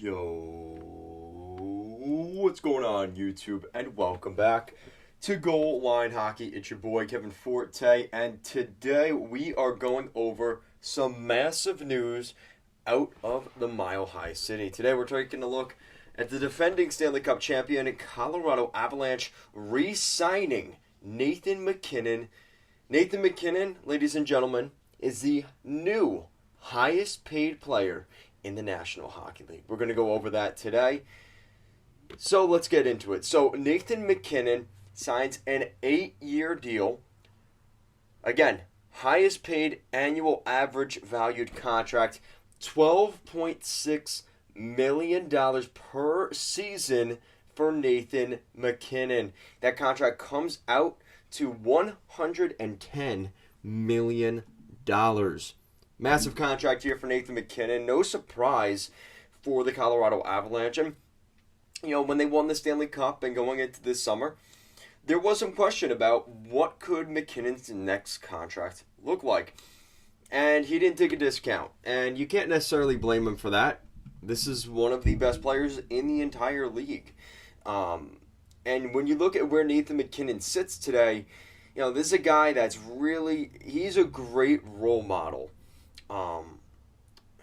Yo, what's going on, YouTube? And welcome back to Goal Line Hockey. It's your boy Kevin Forte, and today we are going over some massive news out of the Mile High City. Today we're taking a look at the defending Stanley Cup champion Colorado Avalanche re-signing Nathan Mackinnon. Nathan Mackinnon, ladies and gentlemen, is the new highest paid player in the National Hockey League. We're going to go over that today. So let's get into it. So Nathan Mackinnon signs an 8-year deal. Again, highest paid annual average valued contract, $12.6 million per season for Nathan Mackinnon. That contract comes out to $110 million. Massive contract here for Nathan Mackinnon. No surprise for the Colorado Avalanche. And, when they won the Stanley Cup and going into this summer, there was some question about what could McKinnon's next contract look like. And he didn't take a discount. And you can't necessarily blame him for that. This is one of the best players in the entire league. And when you look at where Nathan MacKinnon sits today, this is a guy he's a great role model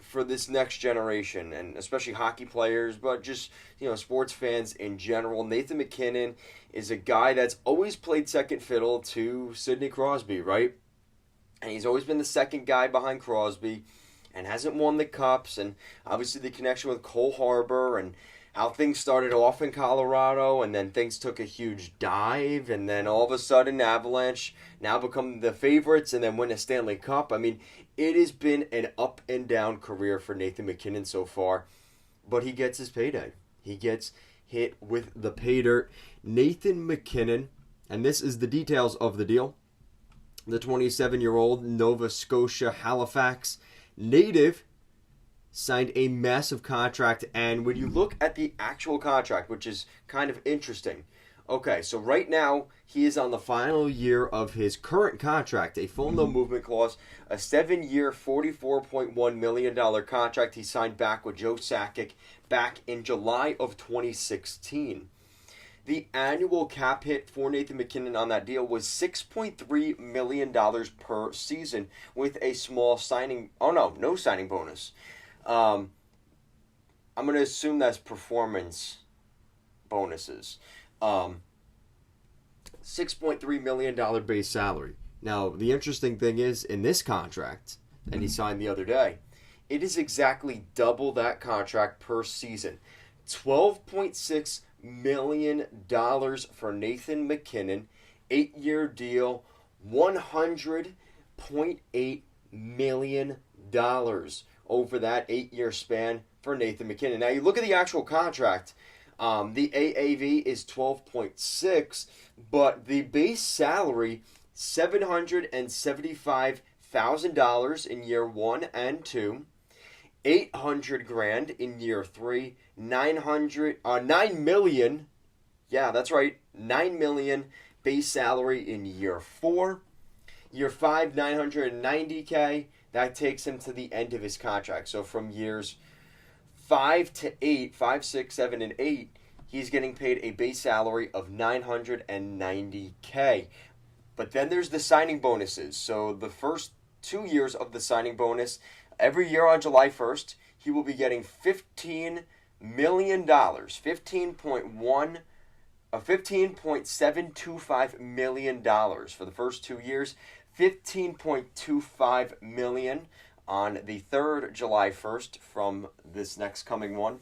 for this next generation, and especially hockey players, but just, sports fans in general. Nathan MacKinnon is a guy that's always played second fiddle to Sidney Crosby, right? And he's always been the second guy behind Crosby and hasn't won the Cups, and obviously the connection with Cole Harbor and how things started off in Colorado, and then things took a huge dive, and then all of a sudden Avalanche now become the favorites and then win a Stanley Cup. I mean, it has been an up and down career for Nathan MacKinnon so far, but he gets his payday. He gets hit with the pay dirt. Nathan MacKinnon, and this is the details of the deal, the 27-year-old Nova Scotia Halifax native signed a massive contract, and when you look at the actual contract, which is kind of interesting. Okay, so right now, he is on the final year of his current contract, a full no movement clause, a 7-year, $44.1 million contract he signed back with Joe Sakic back in July of 2016. The annual cap hit for Nathan MacKinnon on that deal was $6.3 million per season with a small no signing bonus. I'm going to assume that's performance bonuses. $6.3 million base salary. Now, the interesting thing is, in this contract that he signed the other day, it is exactly double that contract per season. $12.6 million for Nathan MacKinnon, 8-year deal, $100.8 million over that 8-year span for Nathan MacKinnon. Now, you look at the actual contract, the AAV is 12.6, but the base salary, $775,000 in year 1 and 2, $800,000 in year 3, $9 million, yeah, that's right, $9 million base salary in year 4, year 5, $990K. That takes him to the end of his contract. So from years 5 to 8, 5, 6, 7, and 8, he's getting paid a base salary of $990K. But then there's the signing bonuses. So the first 2 years of the signing bonus, every year on July 1st, he will be getting $15 million, $15.725 million for the first 2 years. $15.25 million on the 3rd July 1st from this next coming one.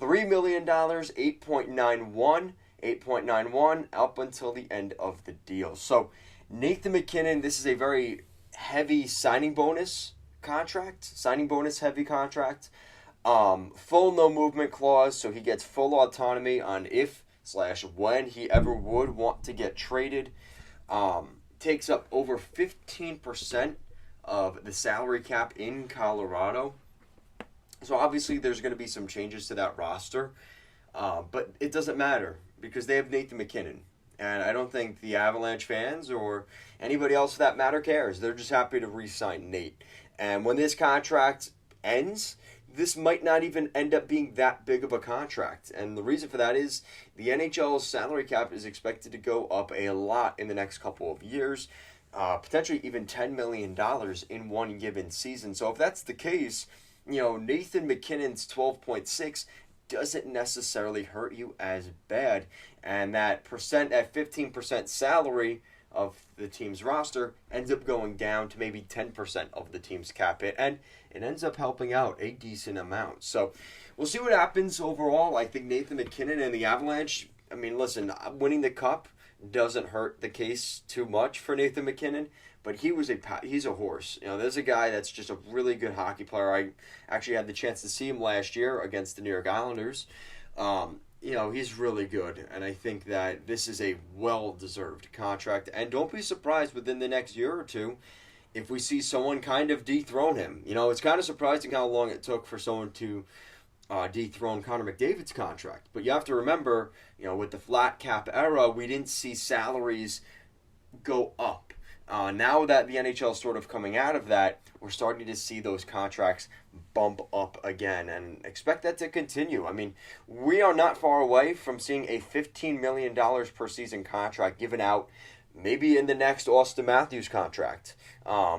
$3 million, 8.91 up until the end of the deal. So Nathan MacKinnon, this is a very heavy signing bonus heavy contract. Full no movement clause, so he gets full autonomy on if/when he ever would want to get traded. Takes up over 15% of the salary cap in Colorado. So obviously there's going to be some changes to that roster, but it doesn't matter because they have Nathan MacKinnon. And I don't think the Avalanche fans or anybody else for that matter cares. They're just happy to re-sign Nate. And when this contract ends, this might not even end up being that big of a contract. And the reason for that is the NHL's salary cap is expected to go up a lot in the next couple of years, potentially even $10 million in one given season. So if that's the case, Nathan MacKinnon's 12.6 doesn't necessarily hurt you as bad. And that 15% salary of the team's roster ends up going down to maybe 10% of the team's cap hit, and it ends up helping out a decent amount. So we'll see what happens overall. I think Nathan MacKinnon and the Avalanche, listen, winning the cup doesn't hurt the case too much for Nathan MacKinnon, but he's a horse. There's a guy that's just a really good hockey player. I actually had the chance to see him last year against the New York Islanders. He's really good, and I think that this is a well-deserved contract. And don't be surprised within the next year or two if we see someone kind of dethrone him. It's kind of surprising how long it took for someone to dethrone Connor McDavid's contract. But you have to remember, with the flat cap era, we didn't see salaries go up. Now that the NHL is sort of coming out of that, we're starting to see those contracts bump up again, and expect that to continue. We are not far away from seeing a $15 million per season contract given out maybe in the next Austin Matthews contract,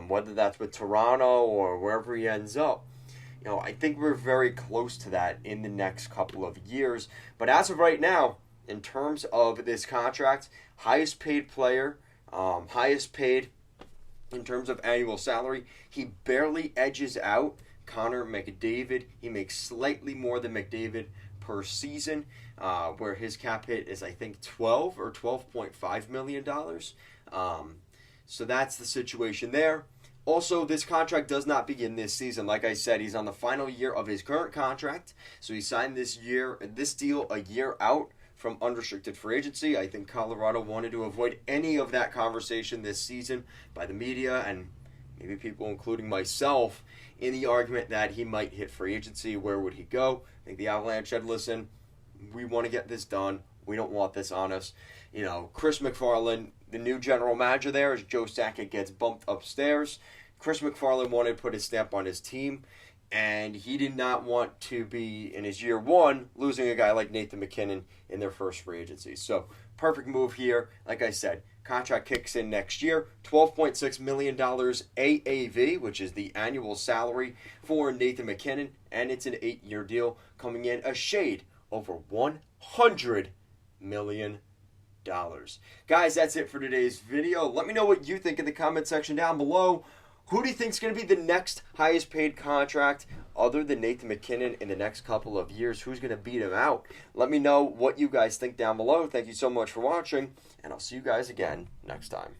whether that's with Toronto or wherever he ends up. I think we're very close to that in the next couple of years. But as of right now, in terms of this contract, highest paid player, highest paid in terms of annual salary, he barely edges out Connor McDavid. He makes slightly more than McDavid per season, where his cap hit is, I think, $12 or $12.5 million. So that's the situation there. Also, this contract does not begin this season. Like I said, he's on the final year of his current contract. So he signed this deal a year out from unrestricted free agency. I think Colorado wanted to avoid any of that conversation this season by the media and maybe people, including myself, in the argument that he might hit free agency. Where would he go? I think the Avalanche said, listen, we want to get this done. We don't want this on us. Chris MacFarland, the new general manager there, as Joe Sakic gets bumped upstairs. Chris MacFarland wanted to put his stamp on his team, and he did not want to be, in his year one, losing a guy like Nathan MacKinnon in their first free agency. So, perfect move here. Like I said, contract kicks in next year. $12.6 million AAV, which is the annual salary for Nathan MacKinnon, and it's an 8-year deal coming in a shade over $100 million. Guys, that's it for today's video. Let me know what you think in the comment section down below. Who do you think is going to be the next highest paid contract other than Nathan MacKinnon in the next couple of years? Who's going to beat him out? Let me know what you guys think down below. Thank you so much for watching, and I'll see you guys again next time.